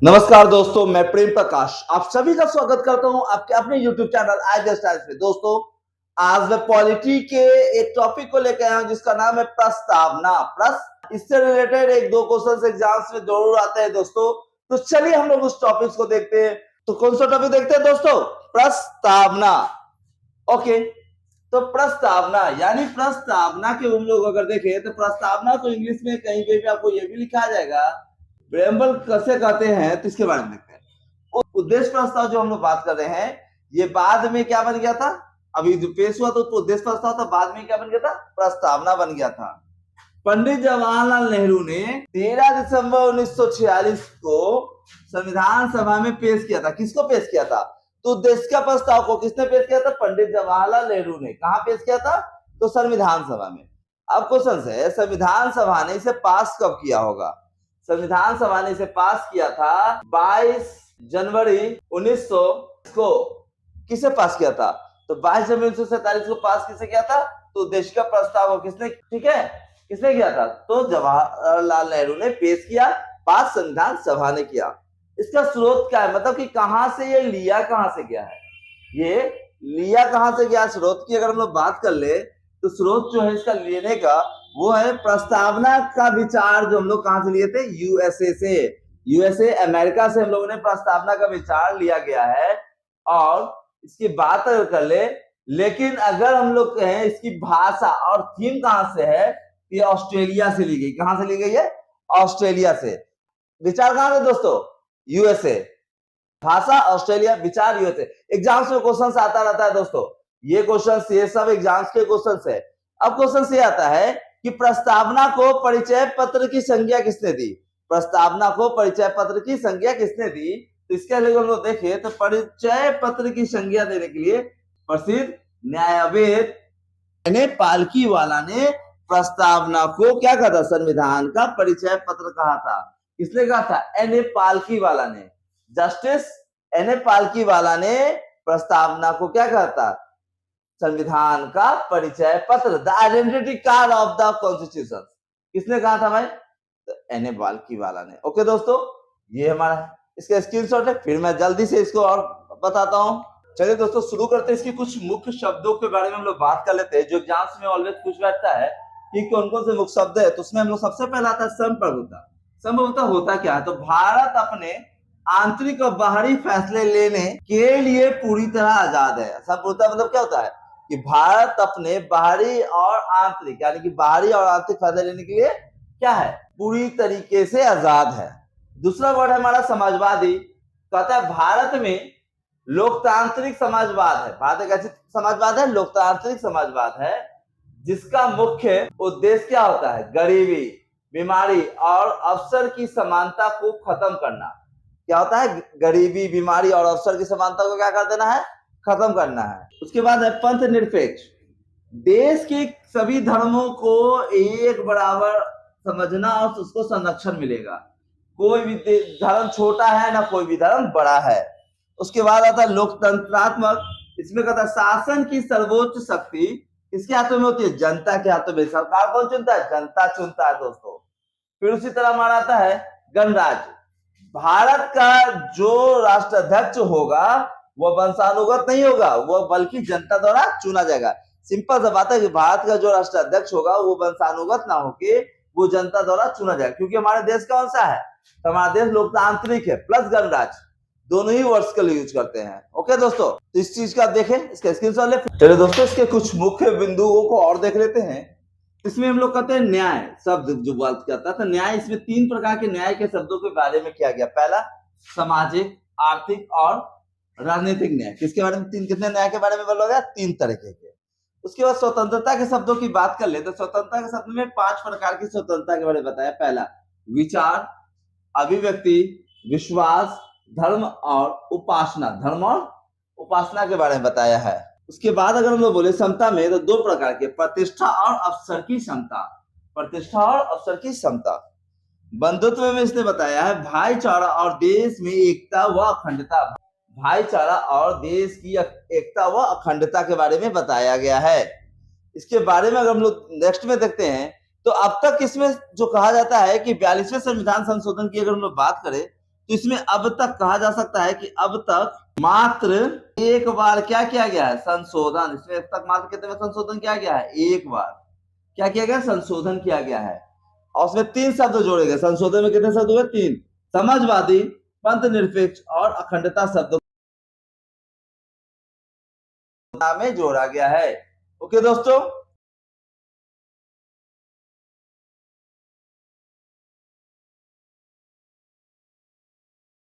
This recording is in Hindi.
नमस्कार दोस्तों, मैं प्रेम प्रकाश आप सभी का स्वागत करता हूं आपके अपने YouTube चैनल आइडिया स्टाइल्स में। दोस्तों, आज मैं पॉलिटी के एक टॉपिक को लेकर आया हूं जिसका नाम है प्रस्तावना। इससे रिलेटेड एक दो क्वेश्चंस एग्जाम्स में जरूर आते हैं दोस्तों। तो चलिए हम लोग उस टॉपिक्स को देखते हैं। तो कौन सा टॉपिक देखते हैं दोस्तों? प्रस्तावना। ओके, तो प्रस्तावना यानी प्रस्तावना के हम लोग अगर देखें तो प्रस्तावना को इंग्लिश में कहीं पे भी आपको ये भी लिखा जाएगा प्रेम्बल कैसे कहते हैं, तो इसके बारे में देखते हैं। उद्देश्य प्रस्ताव जो हम लोग बात कर रहे हैं, ये बाद में क्या बन गया था? अभी जो पेश हुआ तो उद्देश्य प्रस्ताव था, बाद में क्या बन गया था? प्रस्तावना बन गया था। पंडित जवाहरलाल नेहरू ने 13 दिसंबर 1946 को संविधान सभा में पेश किया था। किसको पेश किया था? तो उद्देश्य का प्रस्ताव को किसने पेश किया था? पंडित जवाहरलाल नेहरू ने। कहां पेश किया था? तो संविधान सभा में। अब क्वेश्चन है, संविधान सभा ने इसे पास कब किया होगा? संविधान सभा ने इसे पास किया था 22 जनवरी 1900 को। किसे पास किया था? तो 22 जनवरी 1947 को पास किसे किया था? तो उद्देश्य का प्रस्ताव को किसने, ठीक है, किसने किया था? तो जवाहरलाल नेहरू ने पेश किया, पास संविधान सभा ने किया। इसका स्रोत क्या है, मतलब कि कहां से ये लिया, कहां से गया है? ये लिया कहां से गया? स्रोत की अगर हम लोग बात कर ले तो स्रोत जो है इसका लेने का वो है प्रस्तावना का विचार जो हम लोग कहां से लिए थे? यूएसए से। यूएसए अमेरिका से हम लोगों ने प्रस्तावना का विचार लिया गया है। और इसकी बात अगर कर ले, लेकिन अगर हम लोग कहें इसकी भाषा और थीम कहां से है, ये ऑस्ट्रेलिया से ली गई। कहां से ली गई है? ऑस्ट्रेलिया से। विचार कहां से दोस्तों? यूएसए। भाषा ऑस्ट्रेलिया, विचार यूएसए। एग्जाम्स में क्वेश्चन आता रहता है दोस्तों, ये क्वेश्चन, ये सब एग्जाम्स के क्वेश्चन है। अब क्वेश्चन ये आता है कि प्रस्तावना को परिचय पत्र की संज्ञा किसने दी? प्रस्तावना को परिचय पत्र की संज्ञा किसने दी? तो इसके लिए हम लोग देखें तो परिचय पत्र की संज्ञा देने के लिए प्रसिद्ध न्यायविद एन ए पालकीवाला ने प्रस्तावना को क्या कहा था? संविधान का परिचय पत्र कहा था। किसने कहा था? एन ए पालकीवाला ने। जस्टिस एन ए पालकीवाला ने प्रस्तावना को क्या कहा था? संविधान का परिचय पत्र, the identity card of the constitution. किसने कहा था भाई? तो एन ए पालकीवाला ने। ओके दोस्तों, ये हमारा है, इसका स्क्रीनशॉट है। फिर मैं जल्दी से इसको और बताता हूं। चलिए दोस्तों शुरू करते हैं। इसके कुछ मुख्य शब्दों के बारे में हम लोग बात कर लेते हैं जो एग्जाम्स में ऑलवेज पूछ बैठता है कि कौन कौन से मुख्य शब्द है। तो उसमें हम लोग सबसे पहला आता है संप्रभुता। संप्रभुता होता क्या है? तो भारत अपने आंतरिक और बाहरी फैसले लेने के लिए पूरी तरह आजाद है। संप्रभुता मतलब क्या होता है कि भारत अपने बाहरी और आंतरिक, यानी कि बाहरी और आंतरिक फैसले लेने के लिए क्या है? पूरी तरीके से आजाद है। दूसरा वर्ड है हमारा समाजवादी। कहता है भारत में लोकतांत्रिक समाजवाद है। भारत एक ऐसी समाजवाद है, लोकतांत्रिक समाजवाद है, जिसका मुख्य उद्देश्य क्या होता है? गरीबी, बीमारी और अवसर की समानता को खत्म करना। क्या होता है? गरीबी, बीमारी और अवसर की समानता को क्या कर देना है? खत्म करना है। उसके बाद है पंथ निरपेक्ष। देश के सभी धर्मों को एक बराबर समझना और उसको संरक्षण मिलेगा। कोई भी धर्म छोटा है ना कोई भी धर्म बड़ा है। उसके बाद आता है लोकतंत्रात्मक। इसमें कहता है शासन की सर्वोच्च शक्ति किसके हाथों में होती है? जनता के हाथों में। सरकार कौन चुनता है? जनता चुनता है दोस्तों। फिर उसी तरह हमारा आता है गणराज्य। भारत का जो राष्ट्राध्यक्ष होगा वह वंशानुगत नहीं होगा, वह बल्कि जनता द्वारा चुना जाएगा। सिंपल सा बात है कि भारत का जो राष्ट्राध्यक्ष होगा वो वंशानुगत ना होके वो जनता द्वारा चुना जाएगा, क्योंकि हमारे देश कौन सा है? तो हमारा देश लोकतांत्रिक है प्लस गणराज्य, दोनों ही वर्ड्स के लिए यूज करते हैं। ओके दोस्तों, तो इस चीज का देखें, इसका स्क्रीनशॉट ले। चलिए दोस्तों इसके कुछ मुख्य बिंदुओं को और देख लेते हैं। इसमें हम लोग कहते हैं न्याय शब्द जो बात करता है। तो न्याय, इसमें 3 प्रकार के न्याय के शब्दों के बारे में किया गया। पहला सामाजिक, आर्थिक और राजनीतिक न्याय। किसके बारे में? कितने न्याय के बारे में बोला गया? 3 तरीके के। उसके बाद स्वतंत्रता के शब्दों की बात कर ले तो स्वतंत्रता के शब्द में 5 प्रकार की स्वतंत्रता के बारे में बताया। पहला विचार, अभिव्यक्ति, विश्वास, धर्म और उपासना। धर्म और उपासना के बारे में बताया है। उसके बाद अगर हम लोग बोले समता में तो 2 प्रकार के, प्रतिष्ठा और अवसर की समता। प्रतिष्ठा और अवसर की समता। बंधुत्व में इसने बताया है भाईचारा और देश में एकता व अखंडता। भाईचारा और देश की एकता व अखंडता के बारे में बताया गया है। इसके बारे में अगर हम लोग नेक्स्ट में देखते हैं तो अब तक इसमें जो कहा जाता है कि 42वें संविधान संशोधन की अगर हम लोग बात करें तो इसमें अब तक कहा जा सकता है कि अब तक मात्र एक बार क्या किया गया है, संशोधन। इसमें अब तक मात्र कितने बार संशोधन किया गया है, एक बार क्या किया गया, संशोधन किया गया है। और उसमें 3 शब्द जोड़े गए। संशोधन में कितने शब्द हुए, 3। समाजवादी, पंथ निरपेक्ष और अखंडता शब्द में जोड़ा गया है। ओके दोस्तों,